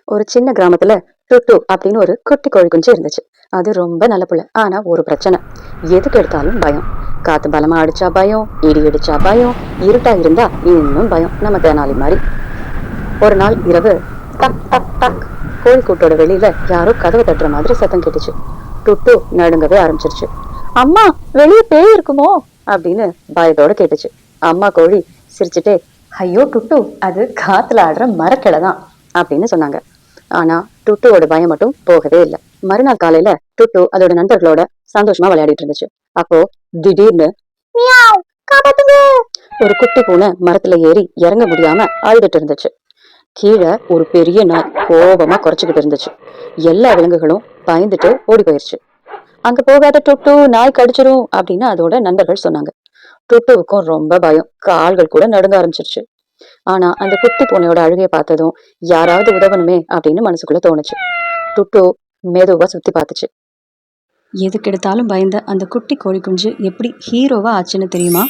ஒரு சின்ன கிராமத்துல டுட்டு அப்படின்னு ஒரு குட்டி கோழி குஞ்சு இருந்துச்சு. அது ரொம்ப நல்ல புள்ள. ஆனா ஒரு பிரச்சனை. எதுக்கு எடுத்தாலும் பயம். காத்து பலமா அடிச்சா பயம், இடி இடிச்சா பயம், இருட்டா இருந்தா இன்னும் பயம். நம்ம தேனாலி மாதிரி. ஒரு நாள் இரவு டக் டக் டக் கோழி கூட்டோட வெளியில யாரோ கதவை தட்டுற மாதிரி சத்தம் கேட்டுச்சு. டுட்டு நடுங்கவே ஆரம்பிச்சிருச்சு. அம்மா, வெளியே பேய் இருக்குமோ அப்படின்னு பயத்தோட கேட்டுச்சு. அம்மா கோழி சிரிச்சுட்டே, ஐயோ டுட்டு, அது காத்துல ஆடுற மரக்கிளை தான் அப்படின்னு சொன்னாங்க. ஆனா டுட்டுவோட பயம் மட்டும் போகவே இல்லை. மறுநாள் காலையில டுட்டு அதோட நண்பர்களோட சந்தோஷமா விளையாடிட்டு இருந்துச்சு. அப்போ திடீர்னு மியாவ், காப்பாத்துங்க! ஒரு குட்டி பூனை மரத்துல ஏறி இறங்க முடியாம அழுதுட்டு இருந்துச்சு. கீழே ஒரு பெரிய நாய் கோபமா குறைச்சுக்கிட்டு இருந்துச்சு. எல்லா விலங்குகளும் பயந்துட்டு ஓடி போயிருச்சு. அங்க போகாத டுட்டு, நாய் கடிச்சிரும் அப்படின்னு அதோட நண்பர்கள் சொன்னாங்க. டுட்டுவுக்கும் ரொம்ப பயம், கால்கள் கூட நடுங்க ஆரம்பிச்சிருச்சு. ஆனா அந்த குட்டி பூனையோட அழுகைய பார்த்ததும் யாராவது உதவணுமே அப்படின்னு மனசுக்குள்ள தோணுச்சு. டுட்டு மெதுவா சுத்தி பார்த்துச்சு. எதுக்கு எடுத்தாலும் பயந்த அந்த குட்டி கோழி குஞ்சு எப்படி ஹீரோவா ஆச்சுன்னு தெரியுமா?